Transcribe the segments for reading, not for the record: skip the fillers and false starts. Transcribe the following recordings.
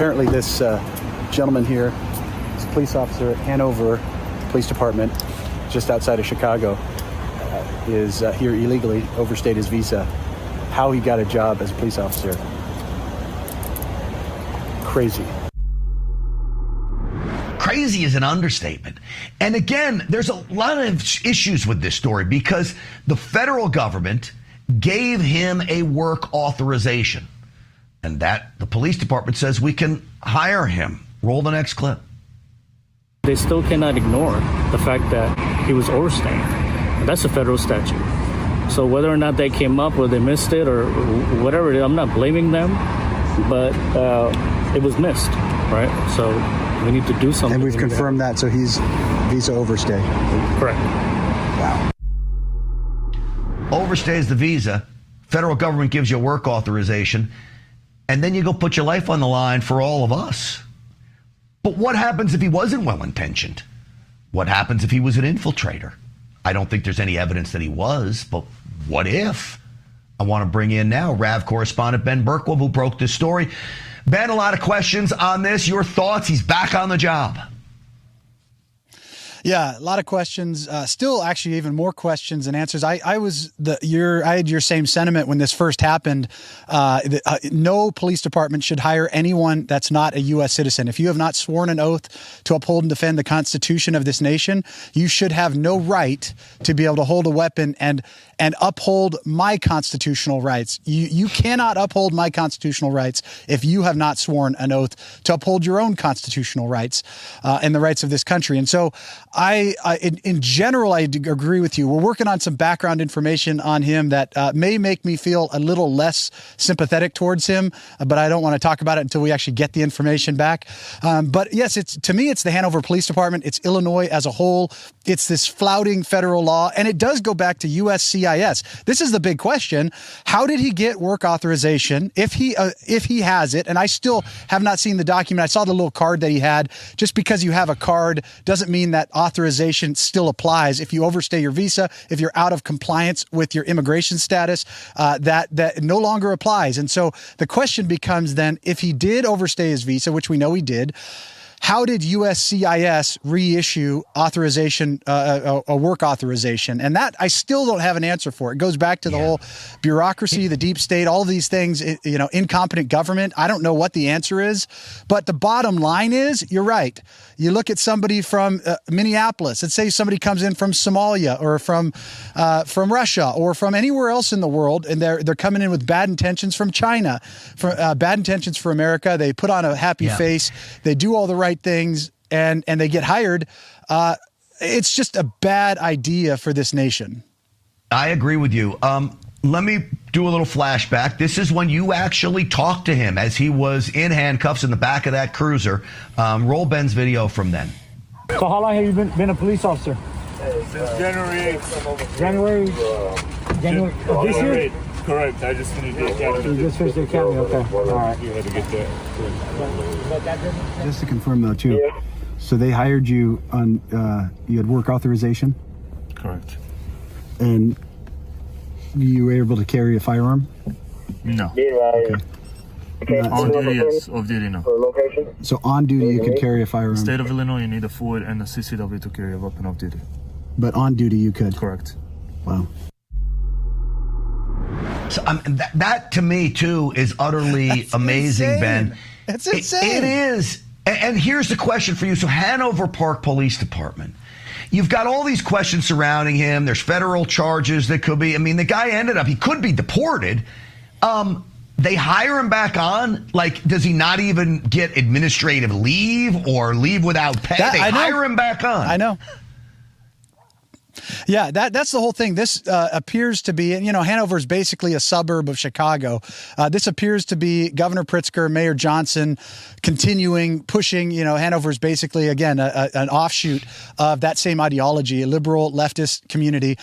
apparently this gentleman here is a police officer at Hanover Police Department, just outside of Chicago, is here illegally, overstayed his visa. How he got a job as a police officer. Crazy. Crazy is an understatement. And again, there's a lot of issues with this story because the federal government gave him a work authorization. And that the police department says we can hire him. Roll the next clip. They still cannot ignore the fact that he was overstaying. That's a federal statute. So whether or not they came up or they missed it or whatever it is, I'm not blaming them, but it was missed, right? So we need to do something. And we've confirmed that, so he's visa overstay. Correct. Wow. Overstays the visa. Federal government gives you a work authorization. And then you go put your life on the line for all of us. But what happens if he wasn't well-intentioned? What happens if he was an infiltrator? I don't think there's any evidence that he was, but what if? I want to bring in now RAV correspondent Ben Berkwolf, who broke this story. Ben, a lot of questions on this. Your thoughts? He's back on the job. Yeah, a lot of questions. Still, actually, even more questions and answers. I had your same sentiment when this first happened. No police department should hire anyone that's not a U.S. citizen. If you have not sworn an oath to uphold and defend the Constitution of this nation, you should have no right to be able to hold a weapon and uphold my constitutional rights. You cannot uphold my constitutional rights if you have not sworn an oath to uphold your own constitutional rights and the rights of this country. And so in general, I agree with you. We're working on some background information on him that may make me feel a little less sympathetic towards him, but I don't want to talk about it until we actually get the information back. But yes, to me, it's the Hanover Police Department. It's Illinois as a whole. It's this flouting federal law, and it does go back to USCIS. This is the big question. How did he get work authorization if he has it? And I still have not seen the document. I saw the little card that he had. Just because you have a card doesn't mean that authorization still applies. If you overstay your visa, if you're out of compliance with your immigration status, that no longer applies. And so the question becomes then, if he did overstay his visa, which we know he did, how did USCIS reissue authorization, a work authorization? And that I still don't have an answer for. It goes back to the whole bureaucracy, the deep state, all of these things, incompetent government. I don't know what the answer is, but the bottom line is, you're right. You look at somebody from Minneapolis. Let's say somebody comes in from Somalia or from Russia or from anywhere else in the world, and they're coming in with bad intentions from China, bad intentions for America. They put on a happy face. They do all the right things, and they get hired. It's just a bad idea for this nation. I agree with you. Let me do a little flashback. This is when you actually talked to him as he was in handcuffs in the back of that cruiser. Roll Ben's video from then. So how long have you been a police officer? Since January 8th. January of this year? Correct. I just finished the academy. You just finished the academy, okay. All right. You had to get that. Just to confirm, though, too. Yeah. So they hired you on, you had work authorization? Correct. And you were able to carry a firearm? No. Okay. On duty, yes. Off duty, no. So on duty, you could carry a firearm? State of Illinois, you need a FOID and a CCW to carry a weapon off duty. But on duty, you could? Correct. Wow. So that to me, too, is utterly amazing, insane. Ben. It's insane. It is. And here's the question for you. So Hanover Park Police Department, you've got all these questions surrounding him. There's federal charges that could be. I mean, the guy he could be deported. They hire him back on. Like, does he not even get administrative leave or leave without pay? They hire him back on. I know. Yeah, that's the whole thing. This appears to be, Hanover is basically a suburb of Chicago. This appears to be Governor Pritzker, Mayor Johnson pushing, Hanover is basically, again, an offshoot of that same ideology, a liberal leftist community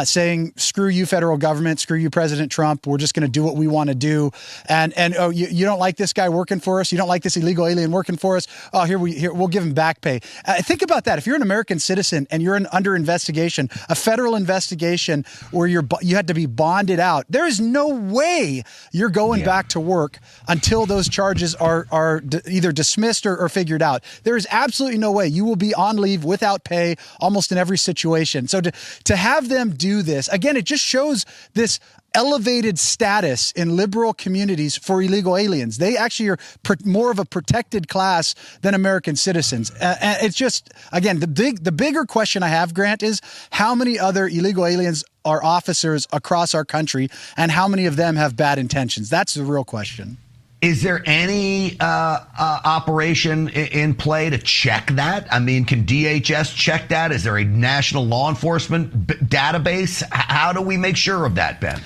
saying, screw you, federal government, screw you, President Trump. We're just going to do what we want to do. And you don't like this guy working for us? You don't like this illegal alien working for us? Oh, here we'll give him back pay. Think about that. If you're an American citizen and you're under investigation investigation, a federal investigation where you had to be bonded out. There is no way you're going back to work until those charges are either dismissed or figured out. There is absolutely no way. You will be on leave without pay almost in every situation. So to have them do this, again, it just shows this elevated status in liberal communities for illegal aliens. They actually are more of a protected class than American citizens. And it's just, again, the bigger question I have, Grant, is how many other illegal aliens are officers across our country, and how many of them have bad intentions? That's the real question. Is there any operation in play to check that? I mean, can DHS check that? Is there a national law enforcement database? How do we make sure of that, Ben?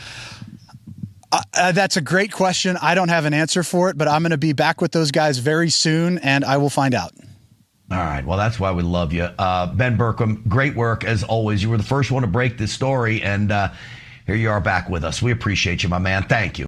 That's a great question. I don't have an answer for it, but I'm going to be back with those guys very soon, and I will find out. All right. Well, that's why we love you. Ben Berkham, great work as always. You were the first one to break this story, and here you are back with us. We appreciate you, my man. Thank you.